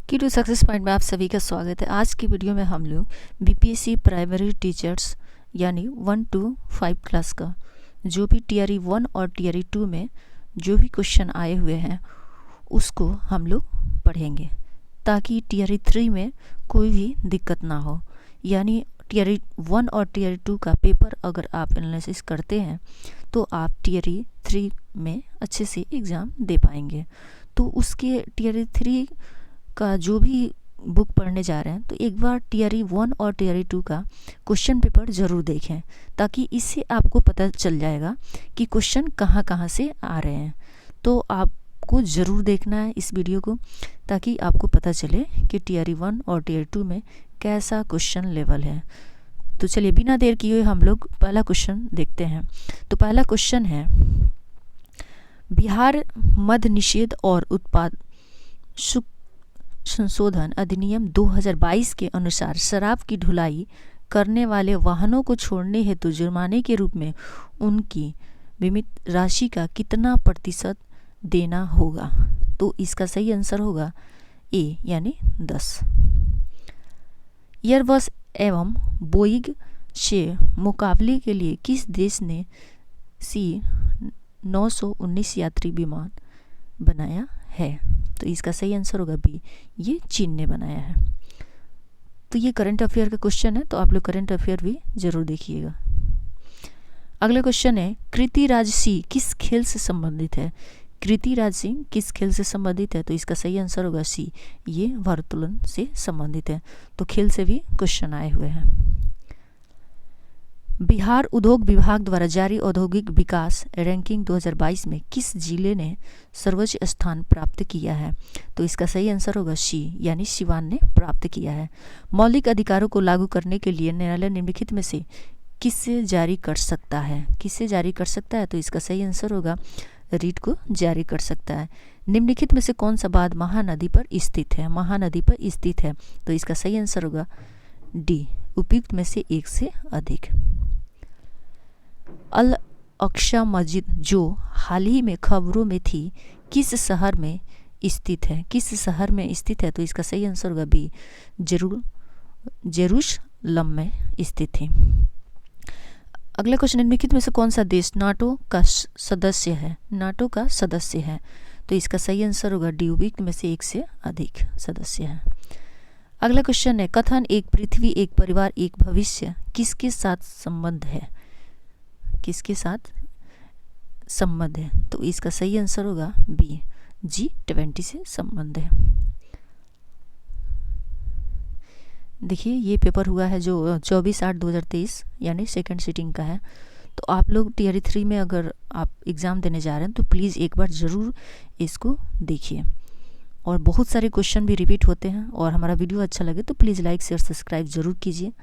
की to success point में आप सभी का स्वागत है। आज की वीडियो में हम लोग बीपीएससी प्राइमरी टीचर्स यानी 1 to 5 क्लास का जो भी टीआरई 1 और टीआरई 2 में जो भी क्वेश्चन आए हुए हैं उसको हम लोग पढ़ेंगे ताकि टीआरई 3 में कोई भी दिक्कत ना हो। यानी टीआरई 1 और टीआरई 2 का पेपर अगर आप एनालिसिस करते हैं तो आप टीआरई 3 में अच्छे से एग्ज़ाम दे पाएंगे। तो उसके टीआरई 3 का जो भी बुक पढ़ने जा रहे हैं तो एक बार टीआरई 1 और टीआरई 2 का क्वेश्चन पेपर ज़रूर देखें ताकि इससे आपको पता चल जाएगा कि क्वेश्चन कहाँ कहाँ से आ रहे हैं। तो आपको ज़रूर देखना है इस वीडियो को ताकि आपको पता चले कि टीआरई 1 और टीआरई 2 में कैसा क्वेश्चन लेवल है। तो चलिए बिना देर किए हम लोग पहला क्वेश्चन देखते हैं। तो पहला क्वेश्चन है, बिहार मद्य निषेध और उत्पाद संशोधन अधिनियम 2022 के अनुसार शराब की ढुलाई करने वाले वाहनों को छोड़ने हेतु जुर्माने के रूप में उनकी बीमित राशि का कितना प्रतिशत देना होगा। तो इसका सही आंसर होगा ए यानी 10। एयरबस एवं बोइंग से मुकाबले के लिए किस देश ने C919 यात्री विमान बनाया है। तो इसका सही आंसर होगा बी, ये चीन ने बनाया है। तो ये करंट अफेयर का क्वेश्चन है तो आप लोग करंट अफेयर भी जरूर देखिएगा। अगला क्वेश्चन है, कृति राज सिंह किस खेल से संबंधित है। कृति राज सिंह किस खेल से संबंधित है। तो इसका सही आंसर होगा सी, ये भारोत्तोलन से संबंधित है। तो खेल से भी क्वेश्चन आए हुए हैं। बिहार उद्योग विभाग द्वारा जारी औद्योगिक विकास रैंकिंग 2022 में किस जिले ने सर्वोच्च स्थान प्राप्त किया है। तो इसका सही आंसर होगा सी, यानी सिवान ने प्राप्त किया है। मौलिक अधिकारों को लागू करने के लिए न्यायालय निम्नलिखित में से किससे जारी कर सकता है। किससे जारी कर सकता है। तो इसका सही आंसर होगा रीट को जारी कर सकता है। निम्नलिखित में से कौन सा बांध महानदी पर स्थित है। महानदी पर स्थित है। तो इसका सही आंसर होगा डी, उपयुक्त में से एक से अधिक। अल अक्सा मस्जिद जो हाल ही में खबरों में थी किस शहर में स्थित है। किस शहर में स्थित है। तो इसका सही आंसर होगा बी, जेरूशलम में स्थित है। अगला क्वेश्चन, निम्नलिखित में से कौन सा देश नाटो का सदस्य है। नाटो का सदस्य है। तो इसका सही आंसर होगा डी, उपयुक्त में से एक से अधिक सदस्य है। अगला क्वेश्चन है, कथन एक पृथ्वी एक परिवार एक भविष्य किसके साथ संबंध है। किसके साथ संबंध है। तो इसका सही आंसर होगा बी, G20 से संबंध है। देखिए ये पेपर हुआ है जो 24/8/2023 यानी सेकंड सीटिंग का है। तो आप लोग टीआरई 3 में अगर आप एग्ज़ाम देने जा रहे हैं तो प्लीज़ एक बार ज़रूर इसको देखिए। और बहुत सारे क्वेश्चन भी रिपीट होते हैं। और हमारा वीडियो अच्छा लगे तो प्लीज़ लाइक शेयर सब्सक्राइब ज़रूर कीजिए।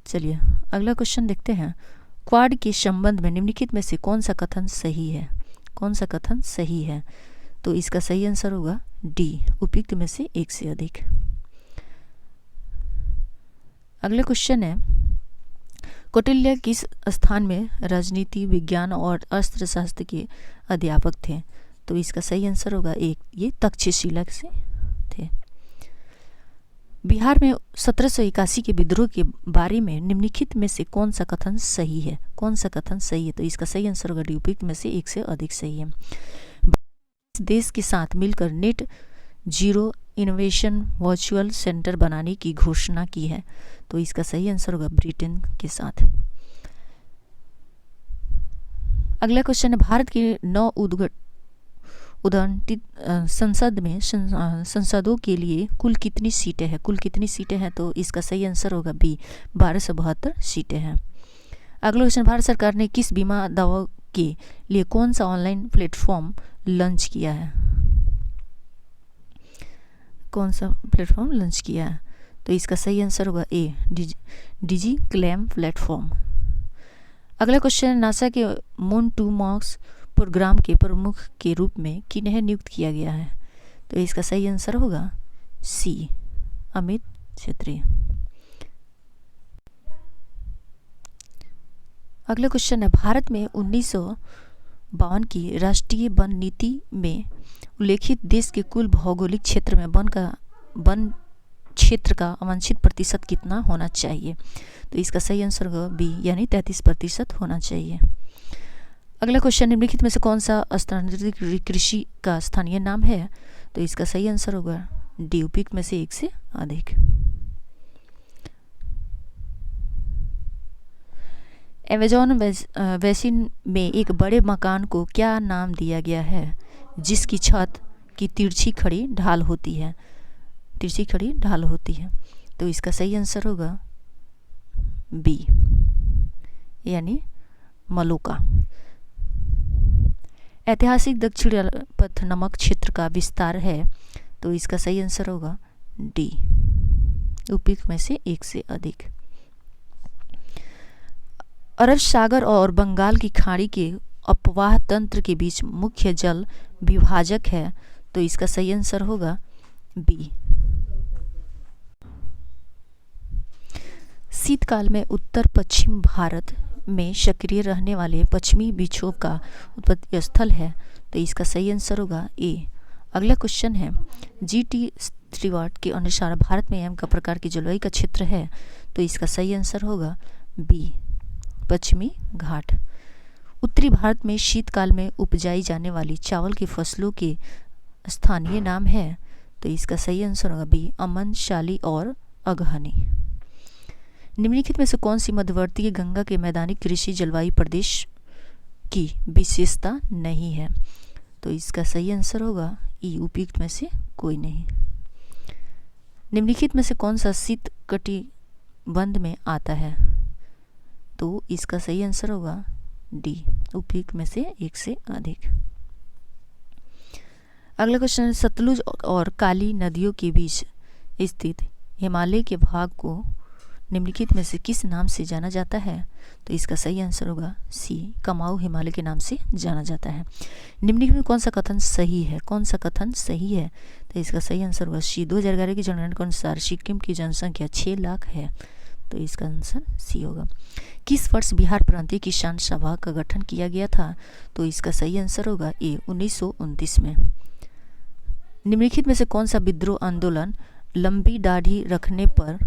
चलिए अगला क्वेश्चन देखते हैं, क्वाड के संबंध में निम्नलिखित में से कौन सा कथन सही है। कौन सा कथन सही है। तो इसका सही आंसर होगा डी, उपयुक्त में से एक से अधिक। अगला क्वेश्चन है, कौटिल्य किस स्थान में राजनीति विज्ञान और अर्थशास्त्र के अध्यापक थे। तो इसका सही आंसर होगा एक, ये तक्षशिला से थे। बिहार में 1781 के विद्रोह के बारे में निम्नलिखित में से कौन सा कथन सही है। कौन सा कथन सही है। तो इसका सही आंसर होगा डी, उपयुक्त में से एक से अधिक सही है। देश के साथ मिलकर net zero innovation virtual centre बनाने की घोषणा की है। तो इसका सही आंसर होगा ब्रिटेन के साथ। अगला क्वेश्चन है, भारत के 9 उद्घाटित संसद में संसदों के लिए कुल कितनी सीटें हैं। कुल कितनी सीटें हैं। तो इसका सही आंसर होगा बी, 1272 सीटें हैं। अगला क्वेश्चन, भारत सरकार ने किस बीमा दावा के लिए कौन सा ऑनलाइन प्लेटफॉर्म लॉन्च किया है। कौन सा प्लेटफॉर्म लॉन्च किया है। तो इसका सही आंसर होगा ए, डिजी क्लेम प्लेटफॉर्म। अगला क्वेश्चन, नासा के मून टू मार्स प्रोग्राम के प्रमुख के रूप में किन्हें नियुक्त किया गया है। तो इसका सही आंसर होगा सी, अमित छेत्री। अगला क्वेश्चन है, भारत में 1952 की राष्ट्रीय वन नीति में उल्लेखित देश के कुल भौगोलिक क्षेत्र में वन क्षेत्र का अवांछित प्रतिशत कितना होना चाहिए? तो इसका सही आंसर होगा बी, यानी 33% होना चाहिए। अगला क्वेश्चन, निम्नलिखित में से कौन सा स्थानांतरित कृषि का स्थानीय नाम है? तो इसका सही आंसर होगा डी, उपयुक्त में से एक से अधिक। अमेज़न बेसिन में एक बड़े मकान को क्या नाम दिया गया है जिसकी छत की तिरछी खड़ी ढाल होती है? तो इसका सही आंसर होगा बी, यानी मलोका। ऐतिहासिक दक्षिण पथ नामक क्षेत्र का विस्तार है। तो इसका सही आंसर होगा डी, उपयुक्त में से एक से अधिक। अरब सागर और बंगाल की खाड़ी के अपवाह तंत्र के बीच मुख्य जल विभाजक है। तो इसका सही आंसर होगा बी। शीतकाल में उत्तर पश्चिम भारत में सक्रिय रहने वाले पश्चिमी विक्षोभ का उत्पत्ति स्थल है। तो इसका सही आंसर होगा ए। अगला क्वेश्चन है, जी.टी. स्टीवर्ट के अनुसार भारत में एम का प्रकार की जलवायु का क्षेत्र है। तो इसका सही आंसर होगा बी, पश्चिमी घाट। उत्तरी भारत में शीतकाल में उपजाई जाने वाली चावल की फसलों के स्थानीय नाम है। तो इसका सही आंसर होगा बी, अमन, शाली और अगहनी। निम्नलिखित में से कौन सी मध्यवर्ती गंगा के मैदानी कृषि जलवायु प्रदेश की विशेषता नहीं है? तो इसका सही आंसर होगा ई, उपयुक्त में से कोई नहीं। निम्नलिखित में से कौन सा शीत कटिबंध में आता है? तो इसका सही आंसर होगा डी, उपयुक्त में से एक से अधिक। अगला क्वेश्चन, सतलुज और काली नदियों के बीच स्थित हिमालय के भाग को निम्नलिखित में से किस नाम से जाना जाता है? तो इसका सही आंसर होगा सी, कमाऊ हिमालय के नाम से जाना जाता है। निम्नलिखित में कौन सा कथन सही है? तो इसका सही आंसर होगा सी। 2011 की जनगणना के अनुसार सिक्किम की जनसंख्या 6 लाख है। तो इसका आंसर सी होगा। किस वर्ष बिहार प्रांतीय किसान सभा का गठन किया गया था? तो इसका सही आंसर होगा ए, 1929 में। निम्नलिखित में से कौन सा विद्रोह आंदोलन लंबी दाढ़ी रखने पर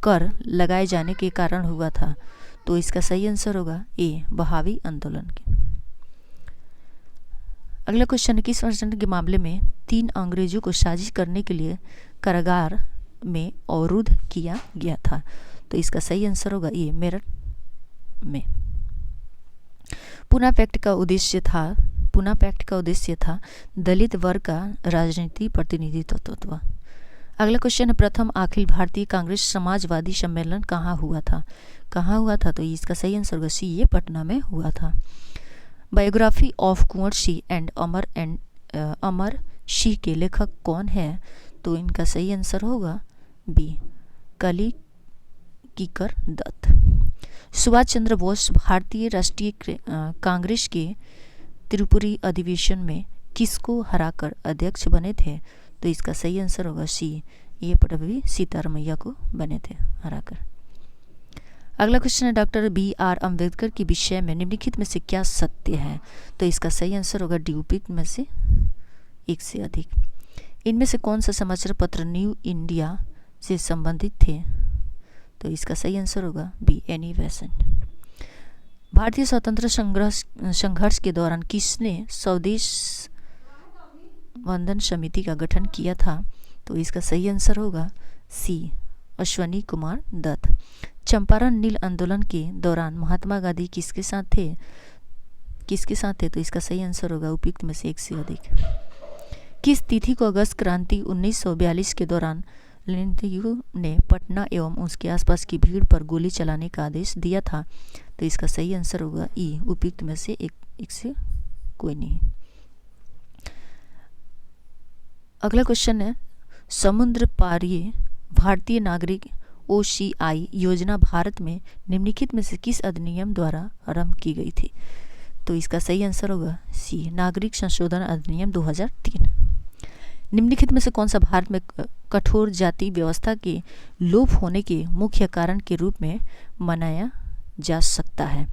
कर लगाए जाने के कारण हुआ था? तो इसका सही आंसर होगा ए, बहावी आंदोलन के। अगला क्वेश्चन है, किस वर्षगांठ के मामले में 3 अंग्रेजों को साजिश करने के लिए कारागार में अवरुद्ध किया गया था? तो इसका सही आंसर होगा ए, मेरठ में। पूना पैक्ट का उद्देश्य था दलित वर्ग का राजनीतिक प्रतिनिधित्व। अगला क्वेश्चन है, प्रथम अखिल भारतीय कांग्रेस समाजवादी सम्मेलन कहाँ हुआ था? तो इसका सही आंसर होगा सी, ये पटना में हुआ था। Biography of Kunwar Singh and Amar Singh के लेखक कौन है? तो इनका सही आंसर होगा बी, कली किकर दत्त। सुभाष चंद्र बोस भारतीय राष्ट्रीय कांग्रेस के त्रिपुरी अधिवेशन में किसको हराकर अध्यक्ष बने थे? तो इसका सही आंसर होगा सी, ये पटवी सीतारमैया को बने थे हराकर। अगला क्वेश्चन है, डॉक्टर बी.आर. अम्बेडकर के विषय में निम्नलिखित में से क्या सत्य है? तो इसका सही आंसर होगा डी, उपयुक्त में से एक से अधिक। इनमें से कौन सा समाचार पत्र न्यू इंडिया से संबंधित थे? तो इसका सही आंसर होगा बी, एनी बेसेंट। भारतीय स्वतंत्र संघर्ष के दौरान किसने स्वदेश वंदन समिति का गठन किया था? तो इसका सही आंसर होगा सी, अश्वनी कुमार दत्त। चंपारण नील आंदोलन के दौरान महात्मा गांधी किसके साथ थे? तो इसका सही आंसर होगा उपयुक्त में से एक से अधिक। किस तिथि को अगस्त क्रांति 1942 के दौरान नेहरू ने पटना एवं उसके आसपास की भीड़ पर गोली चलाने का आदेश दिया था? तो इसका सही आंसर होगा ई, उपयुक्त में से एक से कोई नहीं। अगला क्वेश्चन है, समुद्र पारीय भारतीय नागरिक OCI योजना भारत में निम्नलिखित में से किस अधिनियम द्वारा आरंभ की गई थी? तो इसका सही आंसर होगा सी, नागरिक संशोधन अधिनियम 2003। निम्नलिखित में से कौन सा भारत में कठोर जाति व्यवस्था के लोप होने के मुख्य कारण के रूप में मनाया जा सकता है?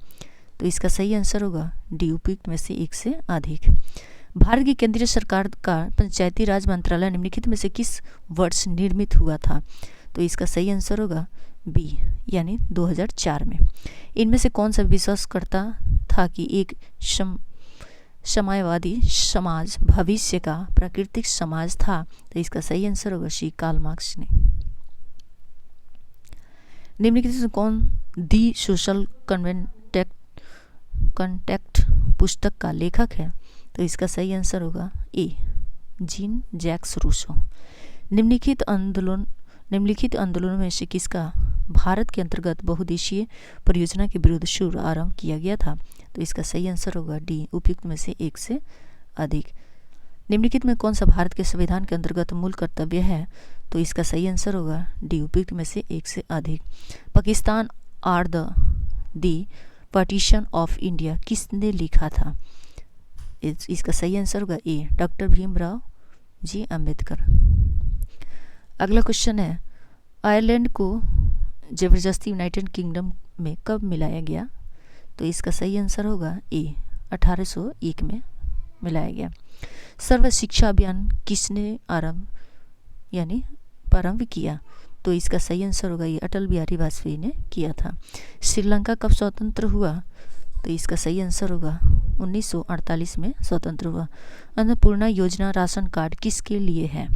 तो इसका सही आंसर होगा डी, उपयुक्त में से एक से अधिक। भारत की केंद्रीय सरकार का पंचायती राज मंत्रालय निम्नलिखित में से किस वर्ष निर्मित हुआ था? तो इसका सही आंसर होगा बी, यानी 2004 में। इनमें से कौन सा विश्वास करता था कि एक समयवादी समाज भविष्य का प्राकृतिक समाज था? तो इसका सही आंसर होगा सी, कार्ल मार्क्स ने। निम्नलिखित में कौन दी सोशल कॉन्ट्रैक्ट पुस्तक का लेखक है? तो इसका सही आंसर होगा ए, जीन जैक्स रूसो। निम्नलिखित आंदोलनों में से किसका भारत के अंतर्गत बहुदेशीय परियोजना के विरुद्ध शुरू आरंभ किया गया था? तो इसका सही आंसर होगा डी, उपयुक्त में से एक से अधिक। निम्नलिखित में कौन सा भारत के संविधान के अंतर्गत मूल कर्तव्य है? तो इसका सही आंसर होगा डी, उपयुक्त में से एक से अधिक। Pakistan or the partition of India किसने लिखा था? इसका सही आंसर होगा ए, डॉक्टर भीमराव जी अंबेडकर। अगला क्वेश्चन है, आयरलैंड को जबरदस्ती यूनाइटेड किंगडम में कब मिलाया गया? तो इसका सही आंसर होगा ए, 1801 में मिलाया गया। सर्व शिक्षा अभियान किसने प्रारंभ किया? तो इसका सही आंसर होगा ये, अटल बिहारी वाजपेयी ने किया था। श्रीलंका कब स्वतंत्र हुआ? तो इसका सही आंसर होगा 1948 में स्वतंत्र हुआ। अन्नपूर्णा योजना राशन कार्ड किसके लिए है?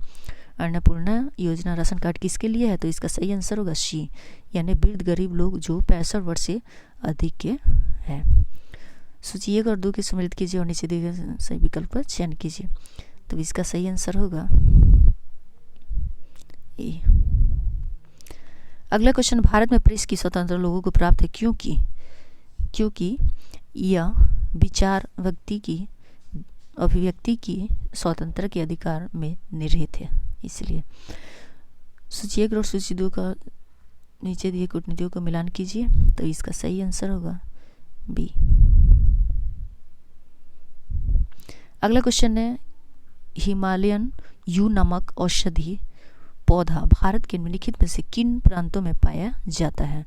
अन्नपूर्णा योजना राशन कार्ड किसके लिए है? तो इसका सही आंसर होगा सी, यानी वृद्ध गरीब लोग जो 65 वर्ष से अधिक के हैं। सूची 1 और 2 की सम्मिलित कीजिए और नीचे दिए गए सही विकल्प पर चयन कीजिए। तो इसका सही आंसर होगा ए। अगला क्वेश्चन, भारत में प्रेस की स्वतंत्रता लोगों को प्राप्त है क्योंकि यह विचार व्यक्ति की अभिव्यक्ति की स्वतंत्रता के अधिकार में निहित है, इसलिए। सूची 1 और सूची 2 का नीचे दिए कूटनीतियों का मिलान कीजिए। तो इसका सही आंसर होगा बी। अगला क्वेश्चन है, हिमालयन यू नामक औषधि पौधा भारत के निम्नलिखित में से किन प्रांतों में पाया जाता है?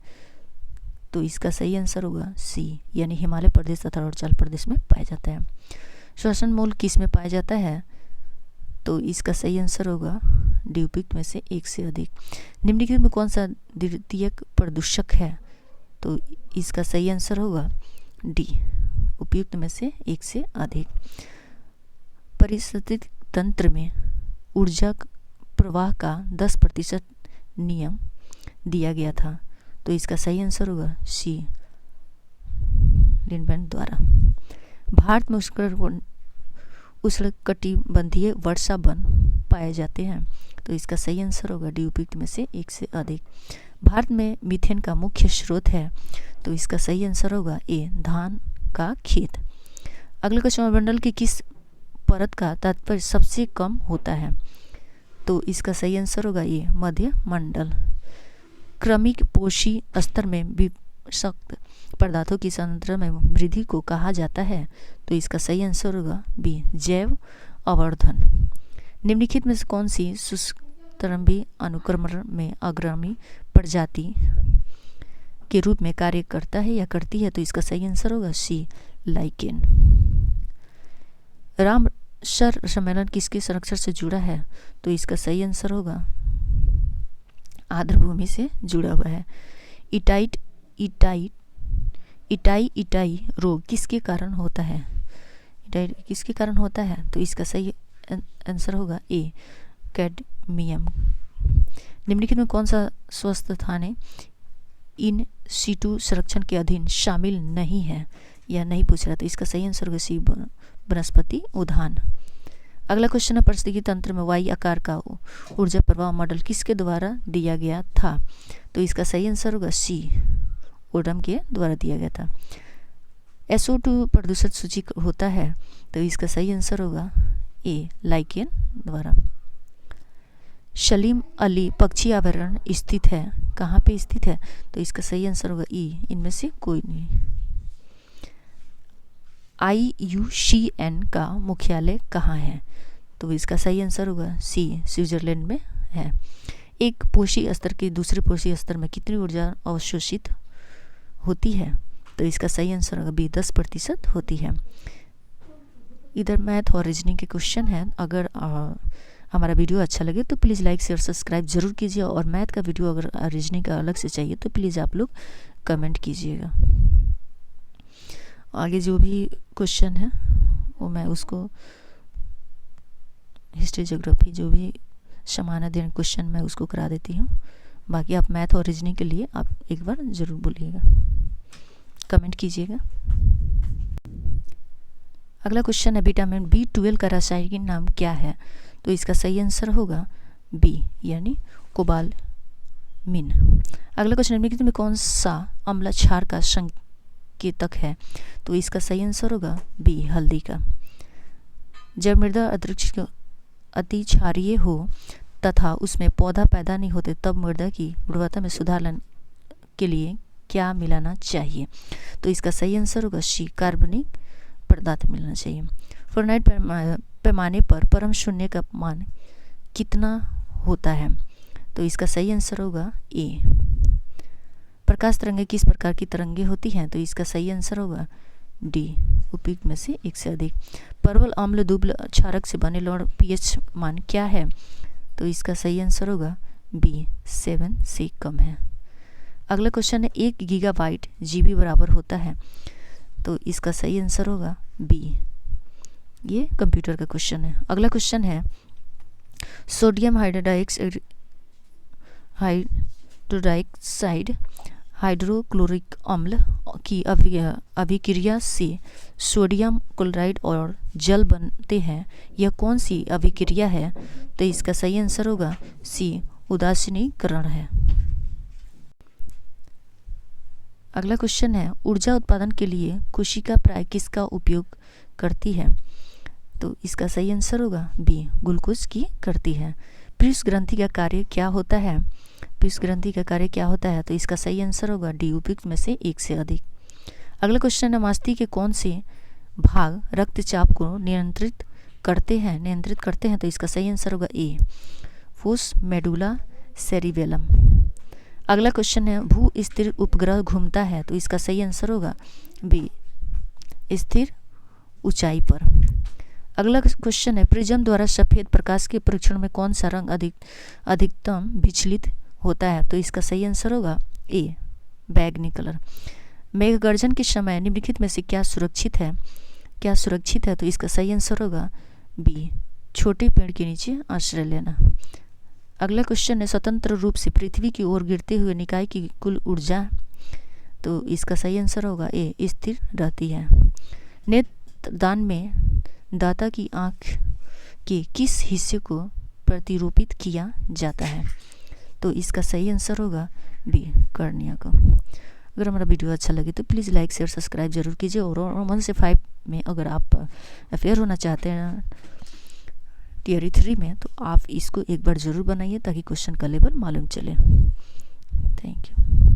तो इसका सही आंसर होगा सी, यानी हिमालय प्रदेश तथा अरुणाचल प्रदेश में पाया जाता है। श्वसन मूल किस में पाया जाता है? तो इसका सही आंसर होगा डी, उपयुक्त में से एक से अधिक। निम्नलिखित में कौन सा द्वितीयक प्रदूषक है? तो इसका सही आंसर होगा डी, उपयुक्त में से एक से अधिक। पारिस्थितिक तंत्र में ऊर्जा प्रवाह का 10% नियम दिया गया था। तो इसका सही आंसर होगा सी, लिंडबैंड द्वारा। भारत में उष्णकटिबंधीय वर्षा वन पाए जाते हैं। तो इसका सही आंसर होगा डी, उपयुक्त में से एक से अधिक। भारत में मीथेन का मुख्य स्रोत है। तो इसका सही आंसर होगा ए, धान का खेत। अगले क्वेश्चन, वायुमंडल की किस परत का तापमान सबसे कम होता है? तो इसका सही आंसर होगा ये, मध्य मंडल। क्रमिक पोषी स्तर में विषाक्त पदार्थों की सांद्रता में वृद्धि को कहा जाता है। तो इसका सही आंसर होगा बी, जैव अवर्धन। निम्नलिखित में से कौन सी शुष्कतरंभी अनुक्रमण में अग्रणी प्रजाति के रूप में कार्य करता है या करती है? तो इसका सही आंसर होगा सी, लाइकेन। रामसर सम्मेलन किसके संरक्षण से जुड़ा है? तो इसका सही आंसर होगा आर्द्रभूमि से जुड़ा हुआ है। इटाई रोग किसके कारण होता है? किसके कारण होता है? तो इसका सही आंसर होगा ए, कैडमियम। निम्नलिखित में कौन सा स्वस्थ स्थान इन सीटू संरक्षण के अधीन शामिल नहीं है या नहीं पूछ रहा? तो इसका सही आंसर होगा सी, वनस्पति उद्यान। अगला क्वेश्चन है, पारिस्थितिकी तंत्र में वाई आकार का ऊर्जा प्रवाह मॉडल किसके द्वारा दिया गया था? तो इसका सही आंसर होगा सी, ओडम के द्वारा दिया गया था। SO2 प्रदूषण सूची होता है। तो इसका सही आंसर होगा ए, लाइकेन द्वारा। सलीम अली पक्षी अभयारण्य स्थित है, कहाँ पे स्थित है? तो इसका सही आंसर होगा ई, इनमें से कोई नहीं। IUCN का मुख्यालय कहाँ है? तो इसका सही आंसर होगा सी, स्विट्जरलैंड में है। एक पोषी स्तर के दूसरे पोषी स्तर में कितनी ऊर्जा अवशोषित होती है? तो इसका सही आंसर होगा बी, 10% होती है। इधर मैथ और रीजनिंग के क्वेश्चन हैं। अगर हमारा वीडियो अच्छा लगे तो प्लीज़ लाइक शेयर सब्सक्राइब ज़रूर कीजिए, और मैथ का वीडियो अगर रीजनिंग का अलग से चाहिए तो प्लीज़ आप लोग कमेंट कीजिएगा। आगे जो भी क्वेश्चन है वो मैं उसको हिस्ट्री ज्योग्राफी जो भी समान अध्ययन क्वेश्चन मैं उसको करा देती हूँ। बाकी आप मैथ और रीजनिंग के लिए आप एक बार ज़रूर बोलिएगा, कमेंट कीजिएगा। अगला क्वेश्चन है विटामिन B12 का रासायनिक नाम क्या है? तो इसका सही आंसर होगा बी, यानी कोबालमिन। अगला क्वेश्चन निम्नलिखित में कौन सा अम्ल क्षार का संकेतक है? तो इसका सही आंसर होगा बी, हल्दी का। जब मृदा अति क्षारीय हो तथा उसमें पौधा पैदा नहीं होते तब मृदा की गुणवत्ता में सुधार लाने के लिए क्या मिलाना चाहिए? तो इसका सही आंसर होगा सी, कार्बनिक पदार्थ मिलना चाहिए। फ़ारेनहाइट पैमाने पर परम शून्य का मान कितना होता है? तो इसका सही आंसर होगा ए। प्रकाश तरंगे किस प्रकार की तरंगे होती हैं? तो इसका सही आंसर होगा डी, उपयुक्त में से एक से अधिक। परवल अम्ल दुब्ल क्षारक से बने लौह pH मान क्या है? तो इसका सही आंसर होगा बी, 7 से कम है। अगला क्वेश्चन है 1 गीगाबाइट GB बराबर होता है? तो इसका सही आंसर होगा बी, ये कंप्यूटर का क्वेश्चन है। अगला क्वेश्चन है सोडियम हाइड्रोक्साइड हाइड्रोक्लोरिक अम्ल की अभिक्रिया से सोडियम क्लोराइड और जल बनते हैं, यह कौन सी अभिक्रिया है? तो इसका सही आंसर होगा सी, उदासीनीकरण है। अगला क्वेश्चन है ऊर्जा उत्पादन के लिए कोशिका प्राय किसका उपयोग करती है? तो इसका सही आंसर होगा बी, ग्लूकोज की करती है। पीयूष ग्रंथि का कार्य क्या होता है? पीयूष ग्रंथि का कार्य क्या होता है? तो इसका सही आंसर होगा डी, उपयुक्त में से एक से अधिक। अगला क्वेश्चन है मस्तिष्क के कौन से भाग रक्तचाप को नियंत्रित करते हैं? तो इसका सही आंसर होगा ए, फोस मेडुला सेरिबेलम। अगला क्वेश्चन है भू स्थिर उपग्रह घूमता है? तो इसका सही आंसर होगा बी, स्थिर ऊंचाई पर। अगला क्वेश्चन है प्रिज्म द्वारा सफेद प्रकाश के परीक्षण में कौन सा रंग अधिकतम विचलित होता है? तो इसका सही आंसर होगा ए, बैगनी कलर। मेघ गर्जन के समय निम्नलिखित में से क्या सुरक्षित है? तो इसका सही आंसर होगा बी, छोटे पेड़ के नीचे आश्रय लेना। अगला क्वेश्चन है स्वतंत्र रूप से पृथ्वी की ओर गिरते हुए निकाय की कुल ऊर्जा? तो इसका सही आंसर होगा ए, स्थिर रहती है। नेत्रदान में दाता की आँख के किस हिस्से को प्रतिरूपित किया जाता है? तो इसका सही आंसर होगा बी, कर्निया को। अगर हमारा वीडियो अच्छा लगे तो प्लीज़ लाइक शेयर सब्सक्राइब जरूर कीजिए, और 1 से 5 में अगर आप अफेयर होना चाहते हैं टियर 3 में तो आप इसको एक बार ज़रूर बनाइए ताकि क्वेश्चन का लेवल मालूम चले। Thank you.